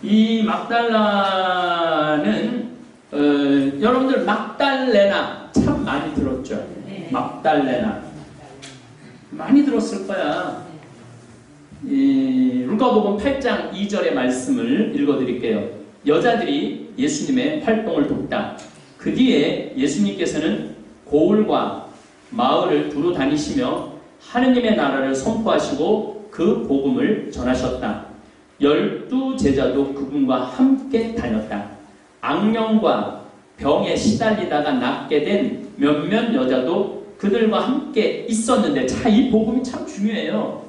이 막달라는 여러분들 막달레나 참 많이 들었죠? 막달레나 많이 들었을 거야. 루카복음 8장 2절의 말씀을 읽어드릴게요. 여자들이 예수님의 활동을 돕다. 그 뒤에 예수님께서는 고을과 마을을 두루 다니시며 하느님의 나라를 선포하시고 그 복음을 전하셨다. 12 제자도 그분과 함께 다녔다. 악령과 병에 시달리다가 낫게 된 몇몇 여자도 그들과 함께 있었는데, 자, 이 복음이 참 중요해요.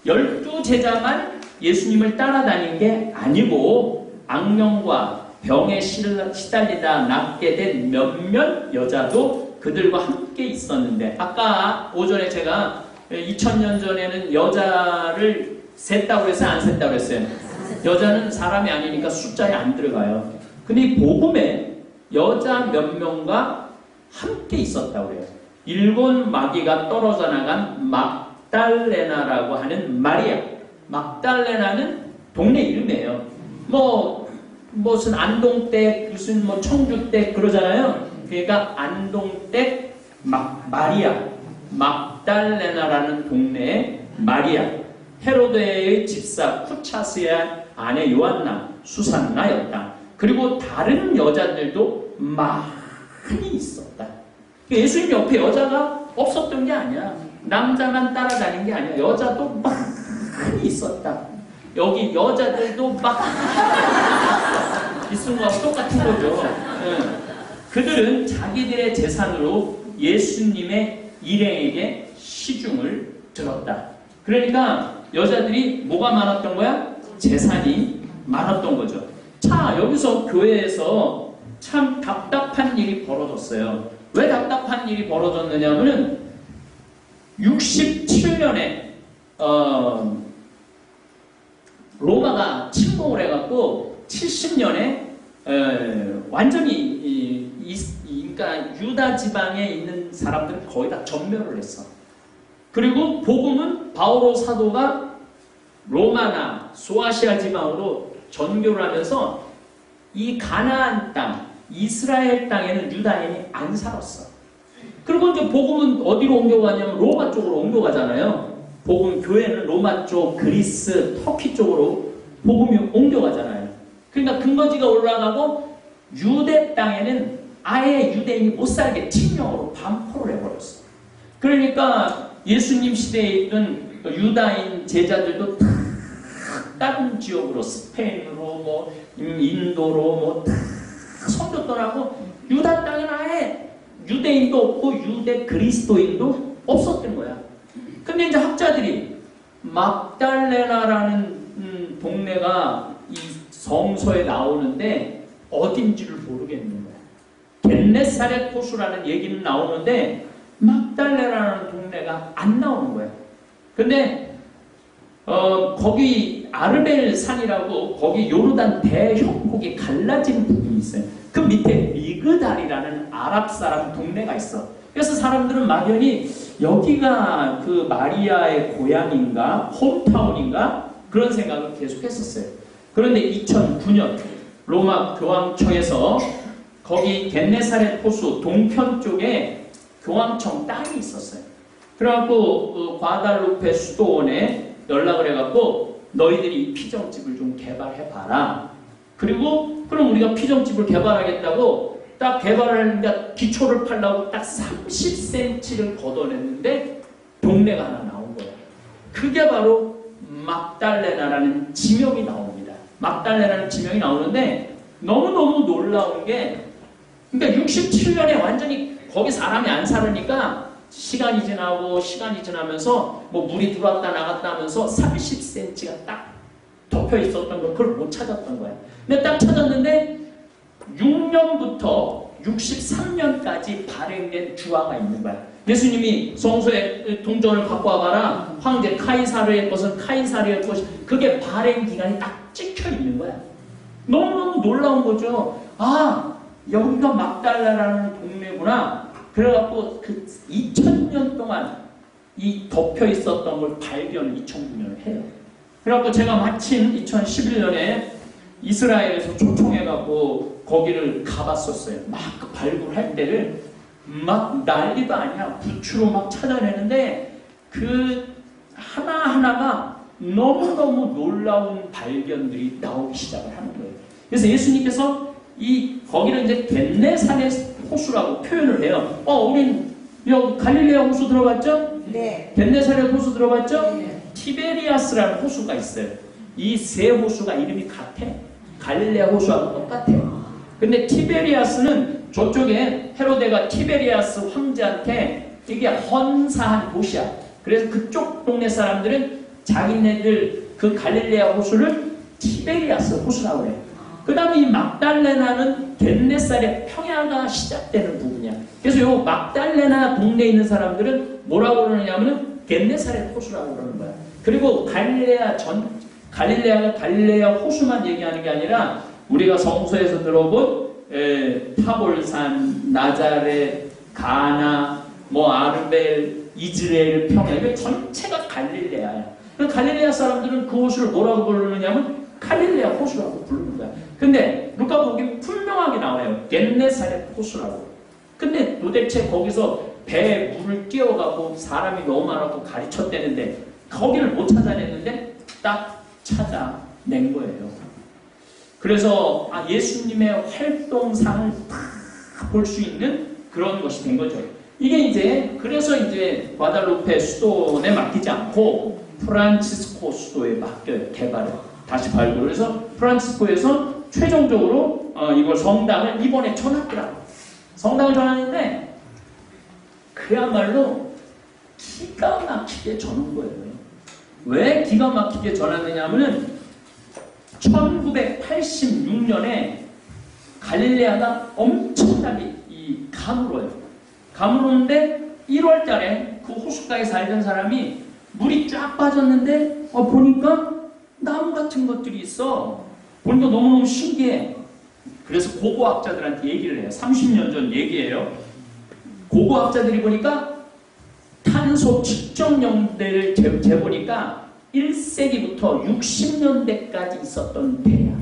12 제자만 예수님을 따라다닌 게 아니고 악령과 병에 시달리다 낫게 된 몇몇 여자도 그들과 함께 있었는데, 아까 오전에 제가 2000년 전에는 여자를 셌다고 했어요? 안 셌다고 했어요? 여자는 사람이 아니니까 숫자에 안 들어가요. 근데 이 복음에 여자 몇 명과 함께 있었다고 해요. 일곱 마귀가 떨어져 나간 막달레나라고 하는 마리아. 막달레나는 동네 이름이에요. 무슨 안동댁, 무슨 청주댁 그러잖아요. 그러니까 안동댁 마리아, 막달레나라는 동네의 마리아. 헤로데의 집사 쿠차스의 아내 요한나, 수산나였다. 그리고 다른 여자들도 많이 있었다. 예수님 옆에 여자가 없었던 게 아니야. 남자만 따라다닌 게 아니야. 여자도 많이 있었다. 여기 여자들도 막 있은 거하고 똑같은 거죠. 그들은 자기들의 재산으로 예수님의 일행에게 시중을 들었다. 그러니까 여자들이 뭐가 많았던 거야? 재산이 많았던 거죠. 자, 여기서 교회에서 참 답답한 일이 벌어졌어요. 왜 답답한 일이 벌어졌느냐면은 67년에 로마가 침공을 해갖고 70년에 완전히 그러니까 유다 지방에 있는 사람들은 거의 다 전멸을 했어. 그리고 복음은 바오로 사도가 로마나 소아시아 지방으로 전교를 하면서 이 가나안 땅, 이스라엘 땅에는 유다인이 안 살았어. 그리고 이제 복음은 어디로 옮겨가냐면 로마 쪽으로 옮겨가잖아요. 복음 교회는 로마 쪽, 그리스, 터키 쪽으로 복음이 옮겨가잖아요. 그러니까 근거지가 올라가고 유대 땅에는 아예 유대인이 못 살게 칙령으로 반포를 해버렸어. 그러니까 예수님 시대에 있던 유다인 제자들도 다 다른 지역으로 스페인으로 인도로 다 선교 떠나고 유다 땅에는 아예 유대인도 없고 유대 그리스도인도 없었던 거야. 근데 이제 학자들이 막달레나라는 동네가 이 성서에 나오는데 어딘지를 모르겠는 거야. 겟네사렛 호수라는 얘기는 나오는데 막달레나라는 동네가 안 나오는 거야. 근데 거기 아르벨 산이라고 거기 요르단 대형폭이 갈라진 부분이 있어요. 그 밑에 미그달이라는 아랍 사람 동네가 있어. 그래서 사람들은 막연히 여기가 그 마리아의 고향인가 홈타운인가 그런 생각을 계속 했었어요. 그런데 2009년 로마 교황청에서 거기 겟네사렛 호수 동편 쪽에 교황청 땅이 있었어요. 그래갖고 과달루페 수도원에 연락을 해갖고 너희들이 피정집을 좀 개발해봐라. 그리고 그럼 우리가 피정집을 개발하겠다고 딱 개발하니까 기초를 팔려고 딱 30cm를 걷어냈는데 동네가 하나 나온 거예요. 그게 바로 막달레나라는 지명이 나옵니다. 막달레나라는 지명이 나오는데 너무너무 놀라운 게 그러니까 67년에 완전히 거기 사람이 안 살으니까 시간이 지나면서 물이 들어왔다 나갔다 하면서 30cm가 딱 덮여 있었던 걸 그걸 못 찾았던 거야. 근데 딱 찾았는데 6년부터 63년까지 발행된 주화가 있는 거야. 예수님이 성소에 동전을 갖고 와봐라. 황제 카이사르의 것은 카이사르의 것이 그게 발행 기간이 딱 찍혀 있는 거야. 너무너무 놀라운 거죠. 아, 여기가 막달라라는 동네구나. 그래갖고 그 2000년 동안 이 덮여 있었던 걸 발견을 2009년에 해요. 그래갖고 제가 마침 2011년에 이스라엘에서 초청해갖고 거기를 가봤었어요. 막 발굴할 때를 막 난리도 아니야. 부추로 막 찾아내는데 그 하나하나가 너무너무 놀라운 발견들이 나오기 시작을 하는 거예요. 그래서 예수님께서 거기를 이제 겟네사렛 호수라고 표현을 해요. 우린 여기 갈릴레아 호수 들어봤죠? 네. 겟네사렛 호수 들어봤죠? 네. 티베리아스라는 호수가 있어요. 이 세 호수가 이름이 같아. 갈릴레아 호수하고 똑같아요. 근데 티베리아스는 저쪽에 헤로데가 티베리아스 황제한테 이게 헌사한 도시야. 그래서 그쪽 동네 사람들은 자기네들 그 갈릴레아 호수를 티베리아스 호수라고 해요. 그 다음에 이 막달레나는 겟네사렛 평야가 시작되는 부분이야. 그래서 요 막달레나 동네에 있는 사람들은 뭐라고 그러느냐면은 겟네사렛 호수라고 그러는 거야. 그리고 갈릴레아 호수만 얘기하는 게 아니라 우리가 성서에서 들어본 타볼산, 나자렛, 가나, 아르벨, 이즈레엘 평야, 이게 전체가 갈릴레아야. 그 갈릴레아 사람들은 그 호수를 뭐라고 부르느냐면 갈릴레아 호수라고 부르는 거야. 근데 누가복음에 분명하게 나와요. 겟네사렛 호수라고. 근데 도대체 거기서 배에 물을 끼워가고 사람이 너무 많아서 가르쳤대는데 거기를 못 찾아냈는데 딱 찾아낸 거예요. 그래서 예수님의 활동상을 볼 수 있는 그런 것이 된 거죠. 이게 그래서 과달루페 수도에 맡기지 않고 프란치스코 수도에 맡겨요. 개발을 다시 발굴을 해서 프란치스코에서 최종적으로 이걸 성당을 이번에 전했더라고. 성당을 전하는데 그야말로 기가 막히게 전한 거예요. 왜 기가 막히게 전했느냐면은 1986년에 갈릴레아가 엄청나게 가물어요. 가물었는데 1월달에 그 호숫가에 살던 사람이 물이 쫙 빠졌는데 보니까 나무 같은 것들이 있어. 보니까 너무너무 신기해. 그래서 고고학자들한테 얘기를 해요. 30년 전 얘기예요. 고고학자들이 보니까 탄소 측정연대를 재보니까 1세기부터 60년대까지 있었던 배야.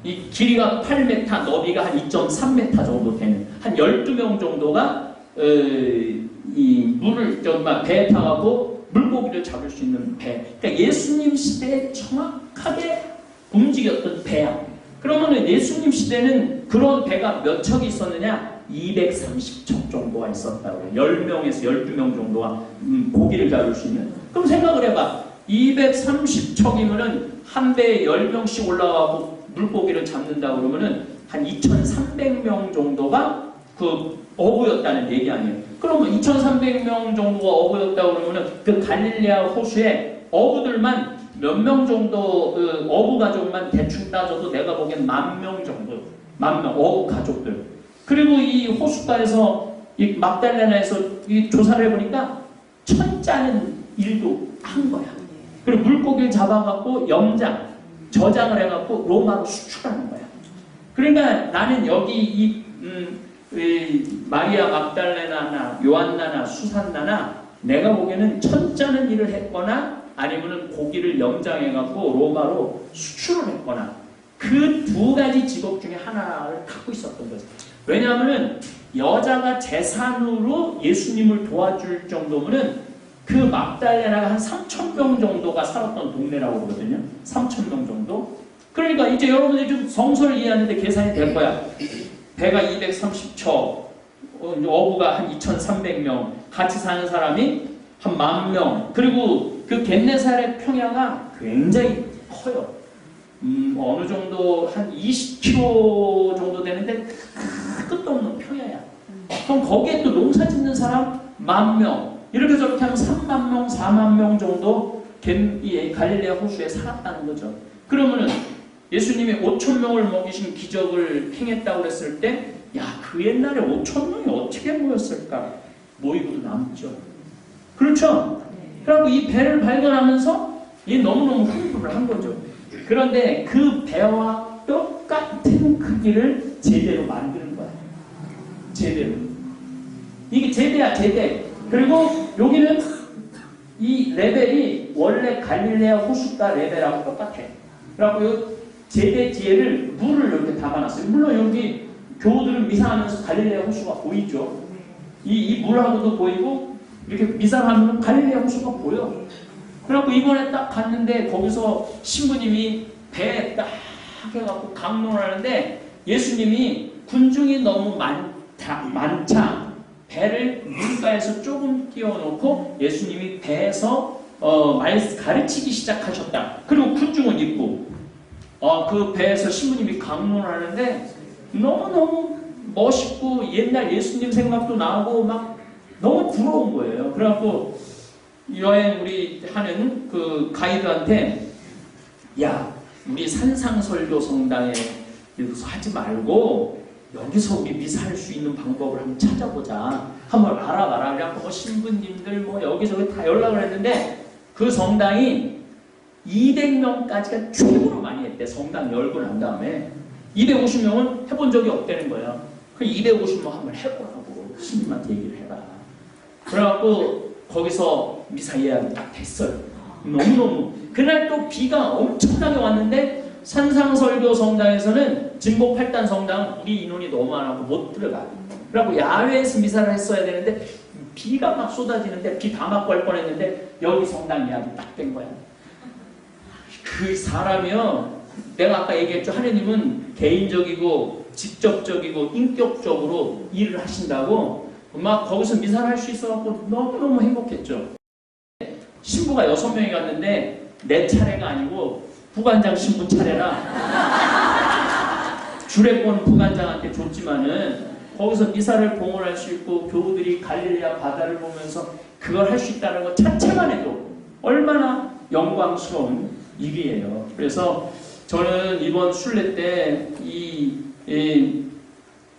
이 길이가 8m, 너비가 한 2.3m 정도 되는 한 12명 정도가 이 물을 배에 타갖고 물고기를 잡을 수 있는 배. 그러니까 예수님 시대에 정확하게 움직였던 배야. 그러면 예수님 시대는 그런 배가 몇 척이 있었느냐? 230척 정도가 있었다고 해요. 10명에서 12명 정도가 고기를 잡을 수 있는. 그럼 생각을 해봐. 230척이면은 한 배에 10명씩 올라가고 물고기를 잡는다 그러면은 한 2,300명 정도가 그 어부였다는 얘기 아니에요. 그러면 2,300명 정도가 어부였다 그러면은 그 갈릴레아 호수에 어부들만 몇 명 정도 어부 가족만 대충 따져도 내가 보기엔 10,000명 정도, 10,000명 어부 가족들. 그리고 이 호숫가에서 이 막달레나에서 이 조사를 해보니까 천짜는 일도 한 거야. 그리고 물고기를 잡아갖고 저장을 해갖고 로마로 수출하는 거야. 그러니까 나는 여기 이 마리아 막달레나나 요한나나 수산나나 내가 보기에는 천짜는 일을 했거나 아니면은 고기를 염장해갖고 로마로 수출을 했거나 그 두 가지 직업 중에 하나를 갖고 있었던 거죠. 왜냐하면은 여자가 재산으로 예수님을 도와줄 정도면은 그 막달레나가 한 3,000명 정도가 살았던 동네라고 그러거든요. 3,000명 정도. 그러니까 이제 여러분들이 좀 성서를 이해하는데 계산이 될 거야. 배가 230척, 어부가 한 2,300명, 같이 사는 사람이 한 10,000명. 그리고 그 겟네사렛 평야가 굉장히 커요. 어느 정도 한 20km 정도 되는데 끝도 없는 평야야. 그럼 거기에 또 농사 짓는 사람 10,000명. 이렇게 저렇게 하면 30,000명, 40,000명 정도 갈릴레아 호수에 살았다는 거죠. 그러면은 예수님이 5,000명을 먹이신 기적을 행했다고 그랬을 때, 그 옛날에 5,000명이 어떻게 모였을까? 모이고도 남죠. 그렇죠? 그리고 이 배를 발견하면서 너무너무 흥분을 한 거죠. 그런데 그 배와 똑같은 크기를 제대로 만드는 거야. 제대로. 이게 제대야, 제대. 그리고 여기는 이 레벨이 원래 갈릴레아 호숫가 레벨하고 똑같아. 그래갖고 제대지혜를 물을 이렇게 담아놨어요. 물론 여기 교우들은 미사하면서 갈릴레아 호수가 보이죠. 이 물하고도 보이고 이렇게 미사를 하면 갈릴레아 호수가 보여. 그래갖고 이번에 딱 갔는데 거기서 신부님이 배에 딱 해갖고 강론을 하는데 예수님이 군중이 너무 많자 배를 물가에서 조금 띄워놓고 예수님이 배에서 가르치기 시작하셨다. 그리고 군중은 있고 그 배에서 신부님이 강론을 하는데 너무너무 멋있고 옛날 예수님 생각도 나고 막 너무 부러운 거예요. 그래갖고 여행 우리 하는 그 가이드한테 야 우리 산상설교 성당에 여기서 하지 말고 여기서 우리 미사할 수 있는 방법을 한번 찾아보자. 한번 알아봐라. 그래갖고 신부님들 뭐 여기저기 다 연락을 했는데 그 성당이 200명까지가 최고로 많이 했대. 성당 열고 난 다음에 250명은 해본 적이 없다는 거예요. 그 250명 한번 해보라고 신부님한테 얘기를 해라. 그래갖고 거기서 미사 예약이 딱 됐어요. 너무너무 그날 또 비가 엄청나게 왔는데 산상설교 성당에서는 진복 8단 성당 우리 인원이 너무 많아서 못 들어가. 그래갖고 야외에서 미사를 했어야 되는데 비가 막 쏟아지는데 비 다 맞고 할 뻔했는데 여기 성당 예약이 딱 된 거야. 그 사람이요. 내가 아까 얘기했죠. 하느님은 개인적이고 직접적이고 인격적으로 일을 하신다고 막 거기서 미사를 할 수 있어갖고 너무너무 행복했죠. 신부가 6명이 갔는데 내 차례가 아니고 부관장 신부 차례라 주례권 부관장한테 줬지만은 거기서 미사를 봉헌할 수 있고 교우들이 갈릴레아 바다를 보면서 그걸 할 수 있다는 것 자체만 해도 얼마나 영광스러운 일이에요. 그래서 저는 이번 순례 때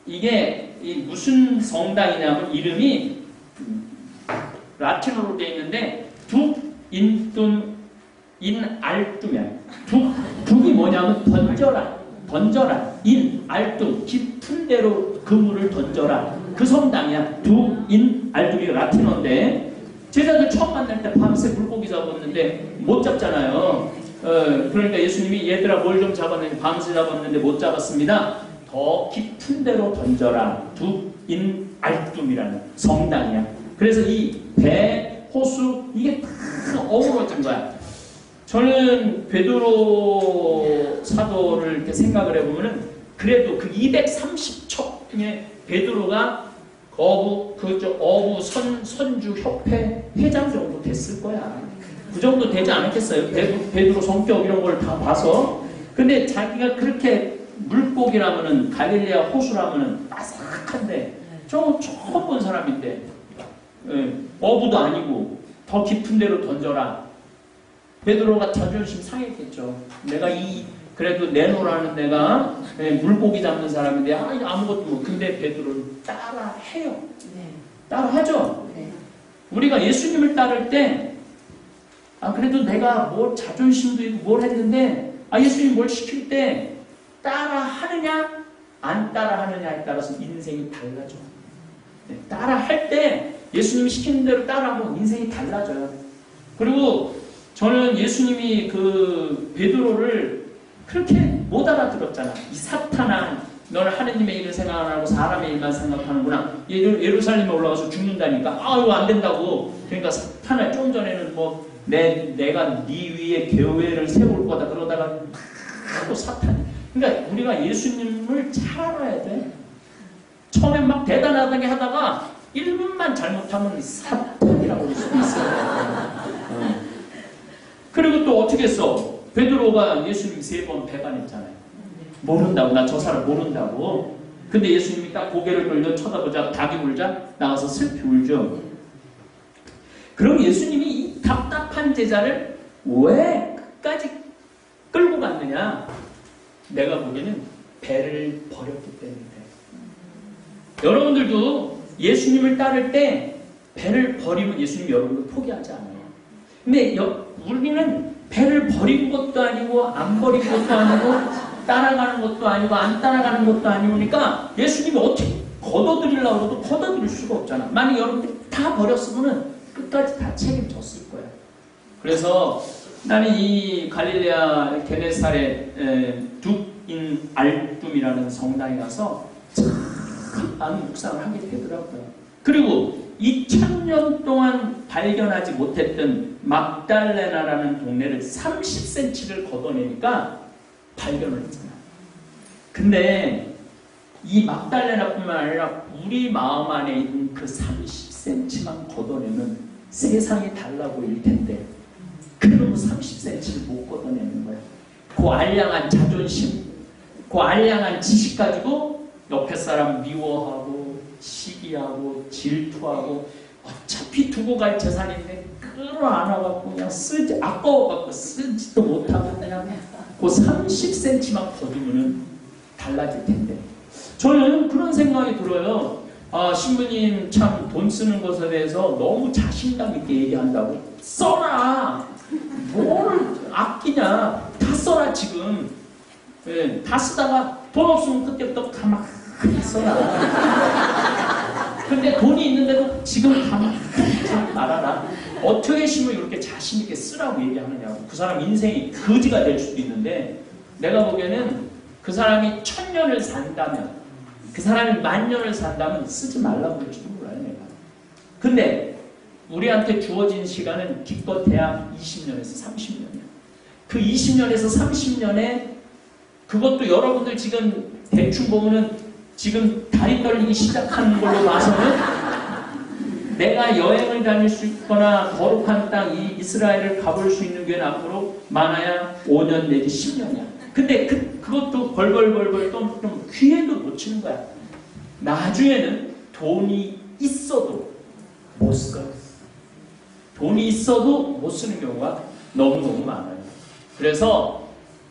이게 무슨 성당이냐면 이름이 라틴어로 되어 있는데 인알툼이야. 둑이 뭐냐면 던져라. 인알툼 깊은 데로 그물을 던져라. 그 성당이야. 둑인알툼이 라틴어인데 제자들 처음 만날 때 밤새 물고기 잡았는데 못 잡잖아요. 그러니까 예수님이 얘들아 뭘 좀 잡았는데 밤새 잡았는데 못 잡았습니다. 더 깊은 데로 던져라. 둑인알툼이라는 성당이야. 그래서 이 배, 호수 이게 다 어우러진 거야. 저는 베드로 사도를 이렇게 생각을 해보면은 그래도 그 230척 중에 베드로가 어부 선주 협회 회장 정도 됐을 거야. 그 정도 되지 않았겠어요? 베드로 성격 이런 걸 다 봐서. 근데 자기가 그렇게 물고기라면은 갈릴레아 호수라면은 바삭한데 저 처음 본 사람인데 어부도 아니고 더 깊은 데로 던져라. 베드로가 자존심 상했겠죠. 내가 그래도 내노라는 내가 물고기 잡는 사람인데 아무것도 못. 근데 베드로는 따라해요. 따라하죠. 우리가 예수님을 따를 때 그래도 내가 뭐 자존심도 있고 뭘 했는데 예수님 뭘 시킬 때 따라하느냐 안 따라하느냐에 따라서 인생이 달라져. 따라할 때 예수님이 시키는 대로 따라하면 인생이 달라져요. 그리고 저는 예수님이 그 베드로를 그렇게 못 알아들었잖아. 이 사탄아, 너는 하느님의 일을 생각 안 하고 사람의 일만 생각하는구나. 예루살렘에 올라가서 죽는다니까. 이거 안 된다고. 그러니까 사탄아, 좀 전에는 뭐 내가 네 위에 교회를 세울 거다 그러다가 또 사탄. 그러니까 우리가 예수님을 잘 알아야 돼. 처음엔 막 대단하다게 하다가 1분만 잘못하면 사탄이라고 할 수도 있어요. 그리고 또 어떻게 했어? 베드로가 예수님 3번 배반했잖아요. 모른다고. 나 저 사람 모른다고. 근데 예수님이 딱 고개를 돌려 쳐다보자 닭이 울자 나가서 슬피 울죠. 그럼 예수님이 이 답답한 제자를 왜 끝까지 끌고 갔느냐? 내가 보기에는 배를 버렸기 때문에. 여러분들도 예수님을 따를 때 배를 버리면 예수님 여러분들 포기하지 않아요. 근데 우리는 배를 버린 것도 아니고 안 버린 것도 아니고 따라가는 것도 아니고 안 따라가는 것도 아니니까 예수님이 어떻게 걷어들이려고 해도 걷어들일 수가 없잖아. 만약 여러분들이 다 버렸으면 끝까지 다 책임졌을 거야. 그래서 나는 이 갈릴레아 게네사렛 둑인 알둠이라는 성당에 가서 참 많은 묵상을 하게 되더라고요. 그리고 2000년 동안 발견하지 못했던 막달레나라는 동네를 30cm를 걷어내니까 발견을 했잖아요. 근데 이 막달레나뿐만 아니라 우리 마음 안에 있는 그 30cm만 걷어내면 세상이 달라 보일 텐데 그놈 30cm를 못 걷어내는 거야. 그 알량한 자존심, 그 알량한 지식 가지고 옆에 사람 미워하고 시기하고 질투하고 어차피 두고 갈 재산인데 끌어안아갖고 그냥 쓰지, 아까워갖고 쓰지도 못하고 그냥 그 30cm만 걷으면 달라질 텐데. 저는 그런 생각이 들어요. 아, 신부님 참 돈 쓰는 것에 대해서 너무 자신감 있게 얘기한다고. 써라! 뭘 아끼냐? 다 써라 지금. 예, 다 쓰다가 돈 없으면 그때부터 가만히 써라. 근데 돈이 있는데도 지금 가만히 말아라. 어떻게 신부님 이렇게 자신 있게 쓰라고 얘기하느냐고. 그 사람 인생이 거지가 될 수도 있는데 내가 보기에는 그 사람이 1000년을 산다면, 그 사람이 10,000년을 산다면 쓰지 말라고 그럴지도 몰라요, 내가. 근데 우리한테 주어진 시간은 기껏해야 20년에서 30년이야. 그 20년에서 30년에 그것도 여러분들 지금 대충 보면은 지금 다리 떨리기 시작하는 걸로 봐서는 내가 여행을 다닐 수 있거나 거룩한 땅 이 이스라엘을 가볼 수 있는 게 앞으로 많아야 5년 내지 10년이야. 근데 그것도 벌벌벌벌 좀 귀에도 못 치는 거야. 나중에는 돈이 있어도 못 써. 돈이 있어도 못 쓰는 경우가 너무너무 많아요. 그래서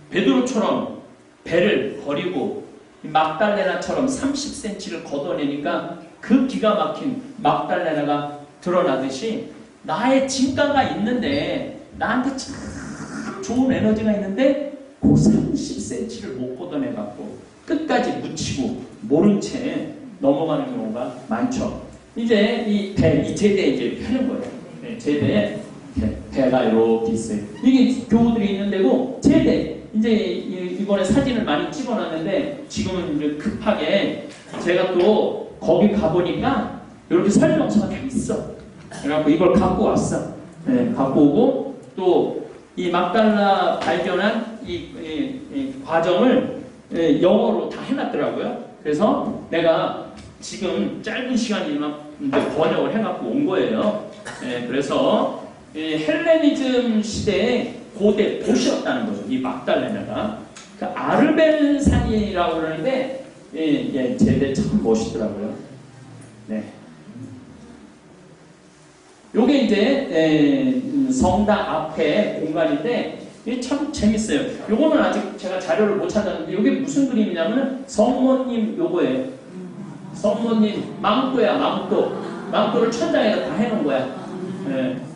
베드로처럼 배를 버리고 막달레나처럼 30cm를 걷어내니까 그 기가 막힌 막달레나가 드러나듯이 나의 진가가 있는데, 나한테 참 좋은 에너지가 있는데 그 30cm를 못 걷어내갖고 끝까지 묻히고 모른 채 넘어가는 경우가 많죠. 이제 이 제대에 이제 펴는 거예요. 네, 제대에 배가 이렇게 있어요. 이게 교우들이 있는 데고, 제대. 이제 이번에 사진을 많이 찍어놨는데 지금은 이제 급하게 제가 또 거기 가보니까 이렇게 설명서가 다 있어. 그래갖고 이걸 갖고 왔어. 네, 갖고 오고 또 이 막달라 발견한 이 과정을 영어로 다 해놨더라고요. 그래서 내가 지금 짧은 시간이지만 번역을 해갖고 온 거예요. 그래서 헬레니즘 시대의 고대 도시였다는 거죠. 이 막달레나가. 그 아르벨산이라고 그러는데 제대 참 멋있더라고요. 네. 요게 이제 성당 앞에 공간인데 이게 참 재밌어요. 요거는 아직 제가 자료를 못 찾았는데 요게 무슨 그림이냐면은 성모님 요거예요. 성모님 망토야, 망토. 망토를 천장에다 다 해놓은 거야.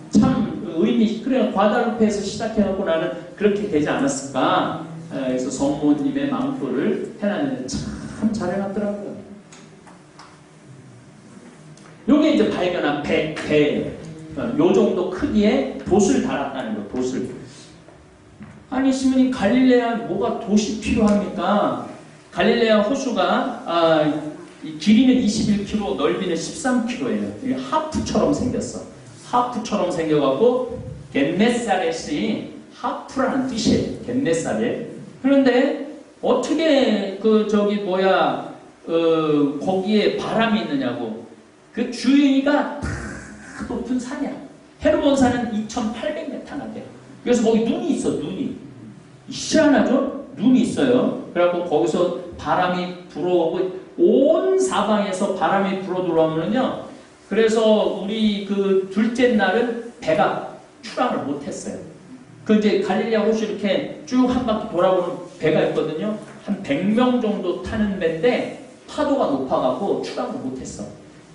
참 의미, 그래 과다루페에서 시작해갖고 나는 그렇게 되지 않았을까. 그래서 성모님의 망토를 해놨는데 참 잘해놨더라고요. 요게 이제 발견한 배. 요 정도 크기의 돛을 달았다는 거, 돛을. 아니, 시민님, 갈릴레아 뭐가 돛이 필요합니까? 갈릴레아 호수가, 길이는 21km, 넓이는 13km예요. 하프처럼 생겼어. 하프처럼 생겨갖고, 겟네사렛이 하프라는 뜻이에요. 겟네사렛. 그런데, 어떻게, 거기에 바람이 있느냐고. 그 주위가 높은 산이야. 헤르몬산은 2,800m나 돼. 그래서 거기 눈이 있어, 눈이. 희한하죠? 눈이 있어요. 그래갖고 거기서 바람이 불어오고, 온 사방에서 바람이 불어 들어오면요. 그래서 우리 그 둘째 날은 배가 출항을 못했어요. 그 이제 갈릴레아 호수 이렇게 쭉 한 바퀴 돌아보는 배가 있거든요. 한 100명 정도 타는 배인데, 파도가 높아갖고 출항을 못했어.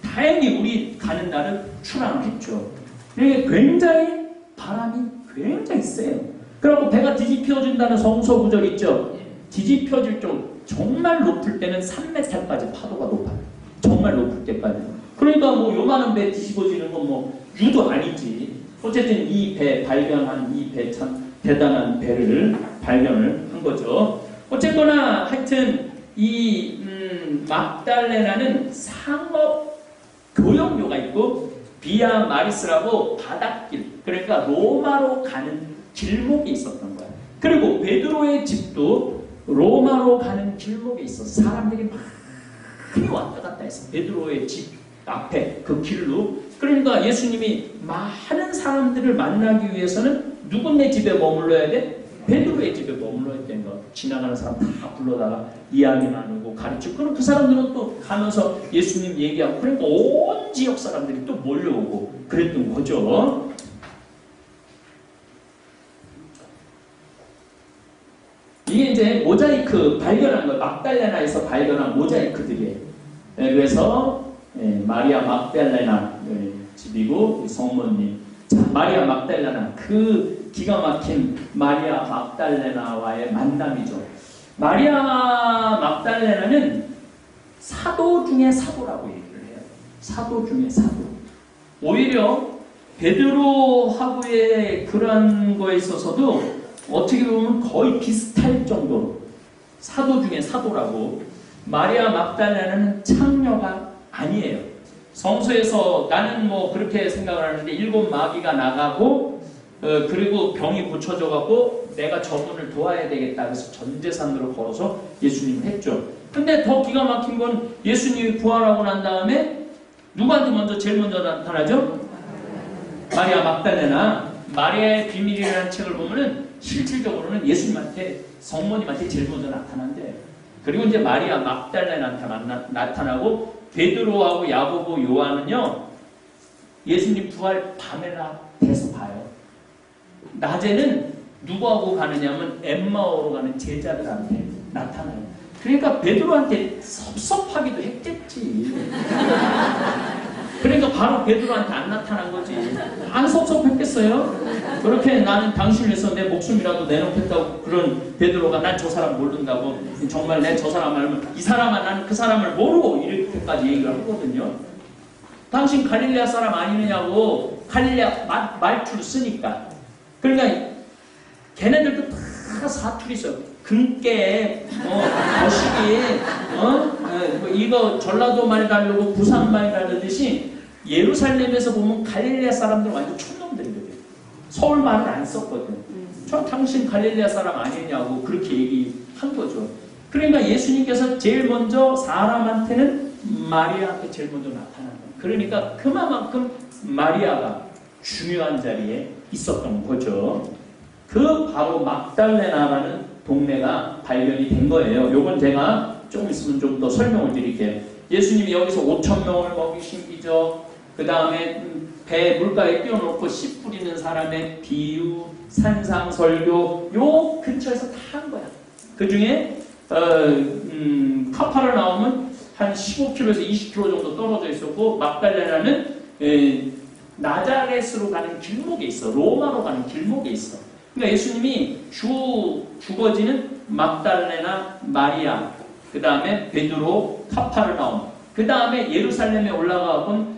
다행히 우리 가는 날은 출항을 했죠. 이게 굉장히 바람이 굉장히 세요. 그리고 배가 뒤집혀진다는 성서 구절 있죠. 뒤집혀질 정 정말 높을 때는 3m까지 파도가 높아요. 정말 높을 때까지. 그러니까 뭐 요만한 배 뒤집어지는 건 뭐 유도 아니지. 어쨌든 이 배 발견한 이 배 참 대단한 배를 발견을 한 거죠. 어쨌거나 하여튼 이 막달레나는 상업 교역료가 있고 비아 마리스라고 바닷길, 그러니까 로마로 가는 길목이 있었던 거야. 그리고 베드로의 집도 로마로 가는 길목에 있어. 사람들이 많이 왔다 갔다 했어. 베드로의 집 앞에 그 길로. 그러니까 예수님이 많은 사람들을 만나기 위해서는 누구네 집에 머물러야 돼? 베드로의 집에 머물러야 되는 거. 지나가는 사람 다 불러다가 이야기 나누고 가르치고, 그럼 그 사람들은 또 가면서 예수님 얘기하고, 그러니까 온 지역 사람들이 또 몰려오고 그랬던 거죠. 이게 이제 모자이크 발견한 거예요. 막달레나에서 발견한 모자이크들이에요. 그래서 마리아 막달레나 집이고 성모님. 자, 마리아 막달레나, 그 기가 막힌 마리아 막달레나와의 만남이죠. 마리아 막달레나는 사도 중에 사도라고 얘기를 해요. 사도 중에 사도. 오히려 베드로하고의 그런 거에 있어서도 어떻게 보면 거의 비슷할 정도로 사도 중에 사도라고. 마리아 막달레나는 창녀가 아니에요. 성서에서 나는 뭐 그렇게 생각을 하는데 7 마귀가 나가고 그리고 병이 고쳐져갖고 내가 저분을 도와야 되겠다. 그래서 전 재산으로 걸어서 예수님을 했죠. 근데 더 기가 막힌 건 예수님이 부활하고 난 다음에 누구한테 제일 먼저 나타나죠? 마리아 막달레나. 마리아의 비밀이라는 책을 보면은 실질적으로는 예수님한테, 성모님한테 제일 먼저 나타난대요. 그리고 이제 마리아 막달레나한테 나타나고, 베드로하고 야고보, 요한은요 예수님 부활 밤에나 돼서 봐요. 낮에는 누구하고 가느냐면 엠마오로 가는 제자들한테 나타나요. 그러니까 베드로한테 섭섭하기도 했겠지. 그러니까 바로 베드로한테 안 나타난 거지. 안 섭섭했겠어요? 그렇게 나는 당신을 위해서 내 목숨이라도 내놓겠다고 그런 베드로가 난 저 사람 모른다고, 정말 내 저 사람 알면 이 사람은 나는 그 사람을 모르고 이렇게까지 얘기를 하거든요. 당신 갈릴레아 사람 아니느냐고 갈릴레아 말투를 쓰니까. 그러니까 걔네들도 다 사투리 써요. 금깨, 거시기, 이거 전라도 말 다르고 부산 말 다르듯이 예루살렘에서 보면 갈릴레아 사람들 완전 촌놈들이거든. 서울 말을 안 썼거든. 저 당신 갈릴레아 사람 아니냐고 그렇게 얘기한 거죠. 그러니까 예수님께서 제일 먼저 사람한테는 마리아한테 제일 먼저 나타난 거예요. 그러니까 그만큼 마리아가 중요한 자리에 있었던 거죠. 그 바로 막달레나라는 동네가 발견이 된 거예요. 요건 제가 조금 있으면 좀 더 설명을 드릴게요. 예수님이 여기서 5,000명을 먹이신 기적, 그 다음에 배 물가에 띄워놓고 씨 뿌리는 사람의 비유, 산상설교, 요 근처에서 다 한 거야. 그 중에 카파를 나오면 한 15km에서 20km 정도 떨어져 있었고, 막달레나는 나자렛으로 가는 길목에 있어. 로마로 가는 길목에 있어. 그러니까 예수님이 주거지는 막달레나, 마리아, 그 다음에 베드로, 카파르나움, 그 다음에 예루살렘에 올라가본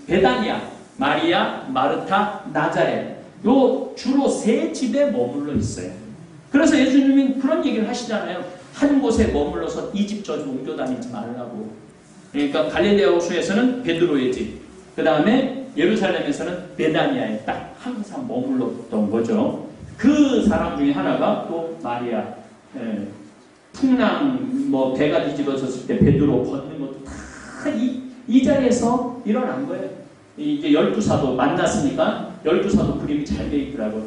베다니아, 마리아, 마르타, 나자렛, 요 주로 3집에 머물러 있어요. 그래서 예수님이 그런 얘기를 하시잖아요. 한 곳에 머물러서 이 집 저 집 옮겨 다니지 말라고. 그러니까 갈릴레아 호수에서는 베드로의 집, 그 다음에 예루살렘에서는 베다니아에 딱 항상 머물렀던 거죠. 그 사람 중에 하나가 또 마리아. 풍랑 배가 뒤집어졌을 때 베드로 걷는 것도 다 이 자리에서 일어난 거예요. 이제 12사도 만났으니까 12사도 그림이 잘 돼 있더라고요.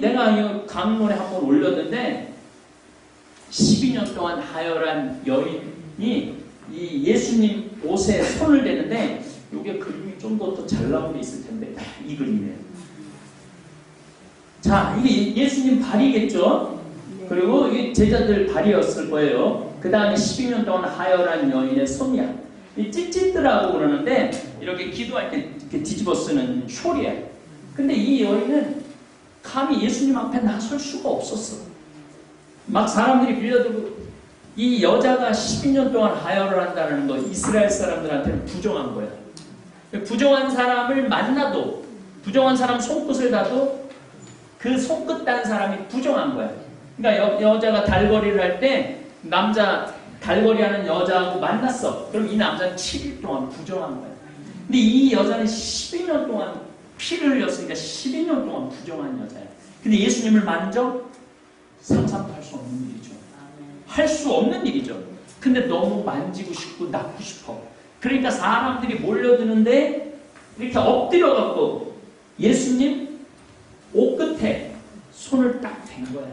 내가 이 강론에 한번 올렸는데 12년 동안 하혈한 여인이 이 예수님 옷에 손을 대는데 이게 그림이 좀 더 잘 나온 게 있을 텐데 이 그림이에요. 자, 이게 예수님 발이겠죠? 그리고 이게 제자들 발이었을 거예요. 그 다음에 12년 동안 하혈한 여인의 손이야. 이 찌찌뜨라고 그러는데 이렇게 기도할 때 이렇게 뒤집어 쓰는 숄이야. 근데 이 여인은 감히 예수님 앞에 나설 수가 없었어. 막 사람들이 빌려들고, 이 여자가 12년 동안 하혈을 한다는 거 이스라엘 사람들한테는 부정한 거야. 부정한 사람을 만나도, 부정한 사람 손끝을 닿아도 그 손끝 단 사람이 부정한 거야. 그러니까 여자가 달거리를 할 때 남자 달거리 하는 여자하고 만났어. 그럼 이 남자는 7일 동안 부정한 거야. 근데 이 여자는 12년 동안 피를 흘렸으니까 12년 동안 부정한 여자야. 근데 예수님을 만져? 상상도 할 수 없는 일이죠. 할 수 없는 일이죠. 근데 너무 만지고 싶고 낳고 싶어. 그러니까 사람들이 몰려드는데 이렇게 엎드려갖고 예수님 옷 끝에 손을 딱 댄 거야.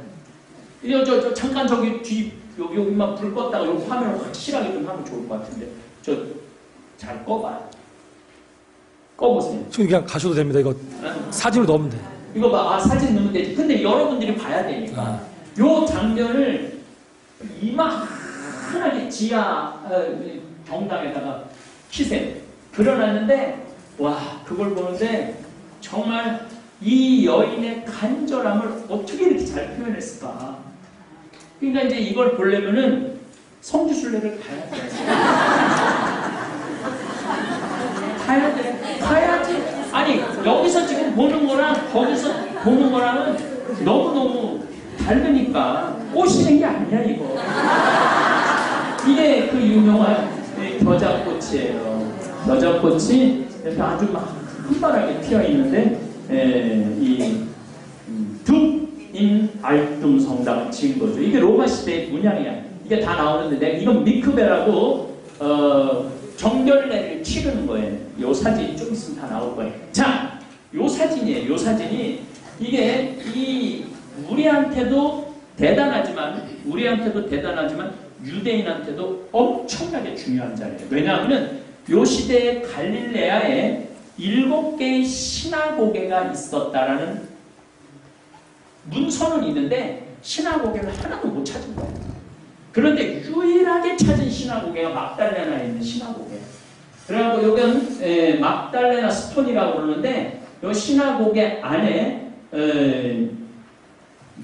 잠깐 저기 뒤 여기만 불 껐다가 요 화면을 확실하게 좀 하면 좋을 것 같은데 잘 꺼봐요. 꺼보세요. 지금 그냥 가셔도 됩니다. 이거 사진으로 넣으면 돼. 이거 봐, 사진 넣으면 되지. 근데 여러분들이 봐야 되니까 요 장면을 이만하게 지하 경당에다가 키세요. 그려놨는데 와, 그걸 보는데 정말 이 여인의 간절함을 어떻게 이렇게 잘 표현했을까. 그러니까 이제 이걸 보려면은 성지순례를 가야 돼. 가야지. 아니, 여기서 지금 보는 거랑 거기서 보는 거랑은 너무너무 다르니까 꼬시는 게 아니야, 이거. 이게 그 유명한 겨자꽃이에요. 겨자꽃이 이렇게 아주 막 한바라게 피어 있는데, 둑인 알뚱 성당을 지은 거죠. 이게 로마 시대의 문양이야. 이게 다 나오는데, 이건 미크베라고, 정결례를 치르는 거예요. 요 사진 좀 있으면 다 나올 거예요. 자, 요 사진이에요. 요 사진이 이게 우리한테도 대단하지만 유대인한테도 엄청나게 중요한 자리예요. 왜냐하면 요 시대에 갈릴레아에 7개의 시나고게가 있었다라는 문서는 있는데 시나고게를 하나도 못 찾은 거예요. 그런데 유일하게 찾은 시나고게가 막달레나에 있는 시나고게. 그래갖고 여기는 막달레나 스톤이라고 그러는데 이 시나고게 안에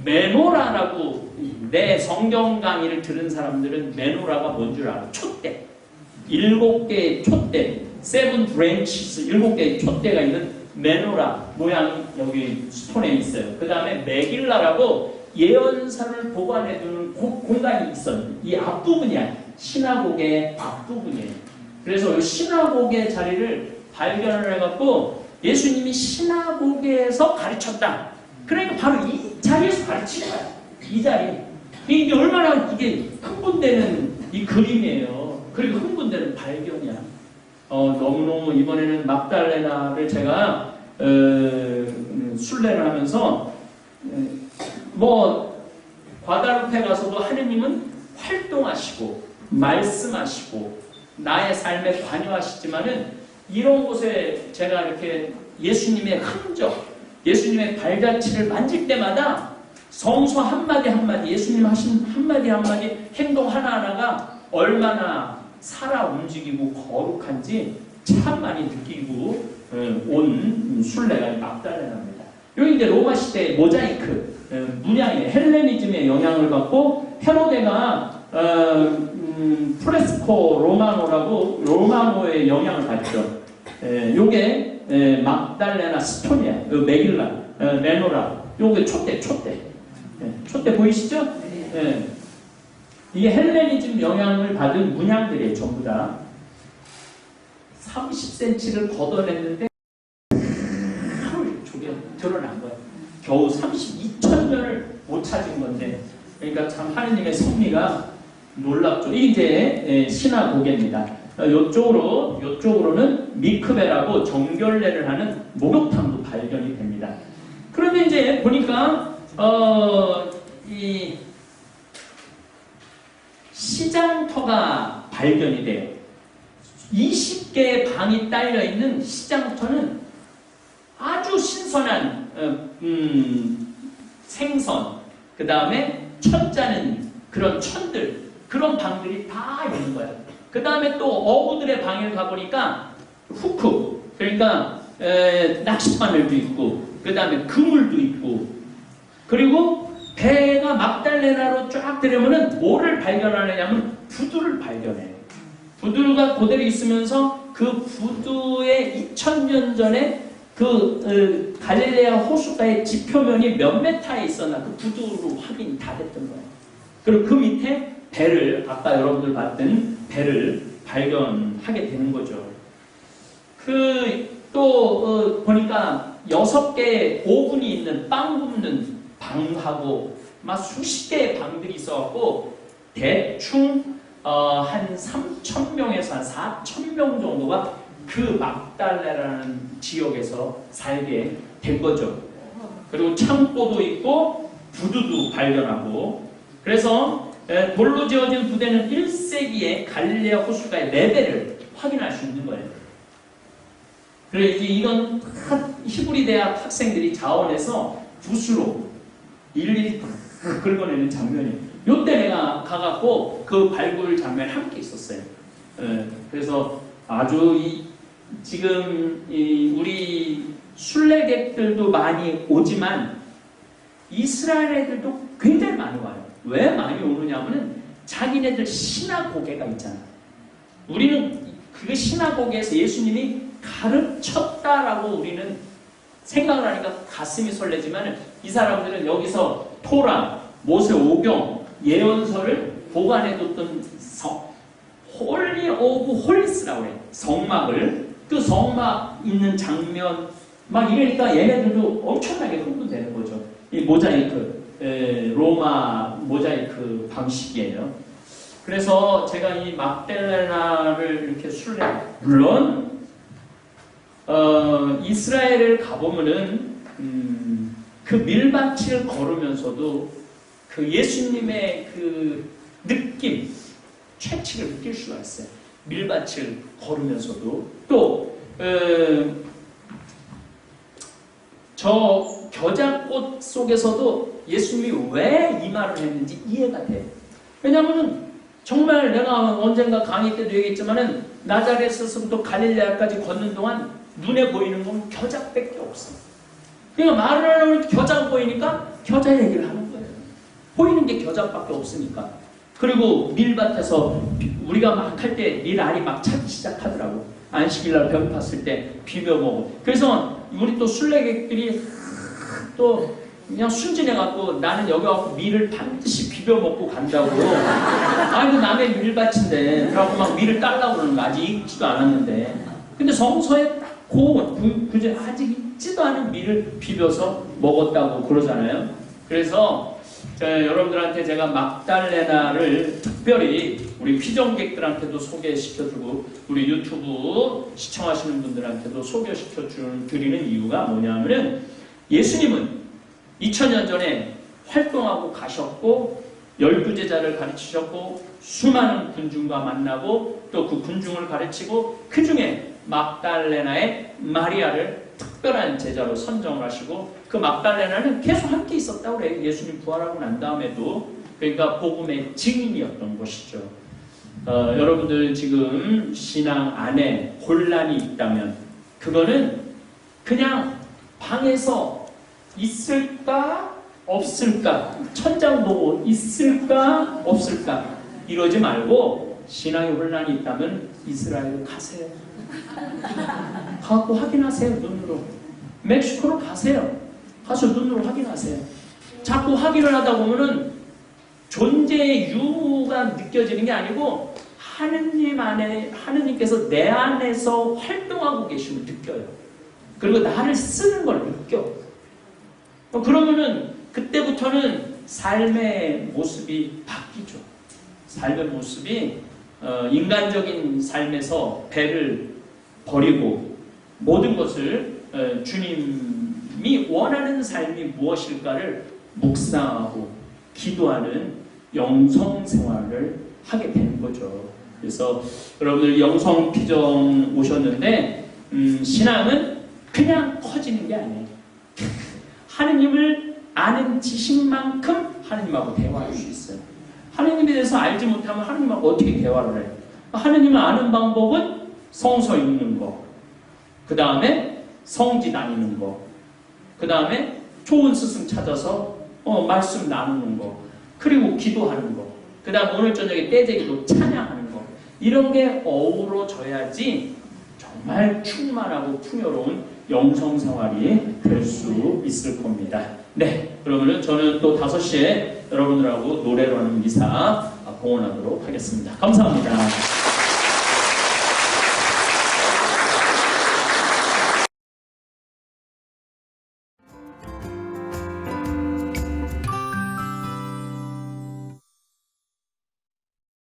메노라라고, 내 성경 강의를 들은 사람들은 메노라가 뭔 줄 알아? 촛대. 7개의 촛대, 7 branches, 7개의 촛대가 있는 메노라 모양이 여기 스톤에 있어요. 그 다음에 메길라라고 예언서를 보관해두는 공간이 있어요. 이 앞부분이야. 시나고게의 앞부분이에요. 그래서 이 시나고게 자리를 발견을 해갖고 예수님이 시나고게에서 가르쳤다. 그러니까 바로 이 자리에서 가르친 거야. 이 자리. 이게 얼마나 이게 흥분되는 이 그림이에요. 그리고 흥분되는 발견이야. 너무너무 이번에는 막달레나를 제가 순례를 하면서 과다루페 가서도 하느님은 활동하시고 말씀하시고 나의 삶에 관여하시지만은 이런 곳에 제가 이렇게 예수님의 흔적, 예수님의 발자취를 만질 때마다 성수 한마디 한마디, 예수님 하신 한마디 한마디 행동 하나하나가 얼마나 살아 움직이고 거룩한지 참 많이 느끼고 온 순례가 막달레나입니다. 여기 이제 로마 시대의 모자이크 문양의 헬레니즘의 영향을 받고 헤로데가 프레스코 로마노라고 로마노의 영향을 받죠. 요게 막달레나 스토니아, 메길라, 메노라, 요게 촛대 보이시죠? 네. 이게 헬레니즘 영향을 받은 문양들이에요, 전부 다. 30cm를 걷어냈는데 저게 드러난 거예요. 겨우 32,000년을 못 찾은 건데, 그러니까 참 하느님의 섭리가 놀랍죠. 이게 이제 시나고게입니다. 요쪽으로는 미크베라고 정결례를 하는 목욕탕도 발견이 됩니다. 그런데 이제 보니까 이 시장터가 발견이 돼요. 20개의 방이 딸려 있는 시장터는 아주 신선한 생선, 그 다음에 천짜는 그런 천들, 그런 방들이 다 있는 거야. 그 다음에 또 어부들의 방에 가보니까 후크, 그러니까 낚싯바늘도 있고, 그 다음에 그물도 있고, 그리고 배가 막달레나로 쫙 들으면은 뭐를 발견하느냐면 부두를 발견해요. 부두가 그대로 있으면서 그 부두에 2000년 전에 그 갈릴레아 호숫가의 지표면이 몇 메타에 있었나 그 구두로 확인이 다 됐던 거예요. 그리고 그 밑에 배를, 아까 여러분들 봤던 배를 발견하게 되는 거죠. 보니까 6개의 오븐이 있는 빵 굽는 방하고 막 수십 개의 방들이 있어갖고 대충 한 3,000명에서 한 4,000명 정도가 그 막달레라는 지역에서 살게 된 거죠. 그리고 창고도 있고 부두도 발견하고, 그래서 돌로 지어진 부대는 1세기의 갈릴레아 호숫가의 레벨을 확인할 수 있는 거예요. 그래서 이런 히브리 대학 학생들이 자원해서 붓으로 일일이 긁어내는 장면이, 요때 내가 가갖고 그 발굴 장면에 함께 있었어요. 그래서 아주 지금 우리 순례객들도 많이 오지만 이스라엘 애들도 굉장히 많이 와요. 왜 많이 오느냐면은 자기네들 시나고게가 있잖아. 우리는 그 시나고게에서 예수님이 가르쳤다라고 우리는 생각을 하니까 가슴이 설레지만, 이 사람들은 여기서 토라, 모세 오경, 예언서를 보관해뒀던 홀리 오브 홀리스라고 해요. 성막을, 그 성막 있는 장면 막 이러니까 얘네들도 엄청나게 흥분되는 거죠. 이 모자이크, 로마 모자이크 방식이에요. 그래서 제가 이 막달레나를 이렇게 물론 이스라엘을 가보면은 그 밀밭을 걸으면서도 그 예수님의 그 느낌, 채취를 느낄 수가 있어요. 밀밭을 걸으면서도. 또 저 겨자꽃 속에서도 예수님이 왜 이 말을 했는지 이해가 돼요. 왜냐하면 정말 내가 언젠가 강의 때도 얘기했지만은 나자렛에서부터 갈릴레아까지 걷는 동안 눈에 보이는 건 겨자밖에 없어. 그러니까 말을 하려면 겨자가 보이니까 겨자 얘기를 하는 거예요. 보이는 게 겨자밖에 없으니까. 그리고 밀밭에서 우리가 막 할 때 밀알이 막 차기 시작하더라고. 안식일날 배고팠을 때 비벼 먹어. 그래서 우리 또 순례객들이 또 그냥 순진해갖고 나는 여기 와서 밀을 반드시 비벼 먹고 간다고. 아이고 남의 밀밭인데 그러고 막 밀을 딸라고 그러는 거. 아직 익지도 않았는데. 근데 성서에 그저 아직 익지도 않은 밀을 비벼서 먹었다고 그러잖아요. 그래서 여러분들한테 제가 막달레나를 특별히 우리 피정객들한테도 소개시켜주고 우리 유튜브 시청하시는 분들한테도 소개시켜드리는 이유가 뭐냐면은, 예수님은 2000년 전에 활동하고 가셨고 12제자를 가르치셨고 수많은 군중과 만나고 또 그 군중을 가르치고 그 중에 막달레나의 마리아를 특별한 제자로 선정을 하시고, 그 막달레나는 계속 함께 있었다고 그래요. 예수님 부활하고 난 다음에도. 그러니까 복음의 증인이었던 것이죠. 여러분들 지금 신앙 안에 혼란이 있다면 그거는 그냥 방에서 있을까 없을까, 천장 보고 있을까 없을까 이러지 말고, 신앙의 혼란이 있다면 이스라엘로 가세요. 가고 확인하세요. 눈으로. 멕시코로 가세요. 가서 눈으로 확인하세요. 자꾸 확인을 하다 보면은 존재의 유무가 느껴지는 게 아니고 하느님 안에, 하느님께서 내 안에서 활동하고 계심을 느껴요. 그리고 나를 쓰는 걸 느껴. 그러면은 그때부터는 삶의 모습이 바뀌죠. 삶의 모습이 인간적인 삶에서 배를 버리고 모든 것을 주님이 원하는 삶이 무엇일까를 묵상하고 기도하는 영성 생활을 하게 되는 거죠. 그래서 여러분들 영성피정 오셨는데 신앙은 그냥 커지는 게 아니에요. 하느님을 아는 지식만큼 하느님하고 대화할 수 있어요. 하느님에 대해서 알지 못하면 하느님하고 어떻게 대화를 해요? 하느님을 아는 방법은 성서 읽는 거, 그 다음에 성지 다니는 거, 그 다음에 좋은 스승 찾아서 말씀 나누는 거, 그리고 기도하는 거, 그 다음 오늘 저녁에 떼제기도 찬양하는 거, 이런 게 어우러져야지 정말 충만하고 풍요로운 영성생활이 될 수 있을 겁니다. 네, 그러면 저는 또 5시에 여러분들하고 노래로 하는 미사 봉헌하도록 하겠습니다. 감사합니다.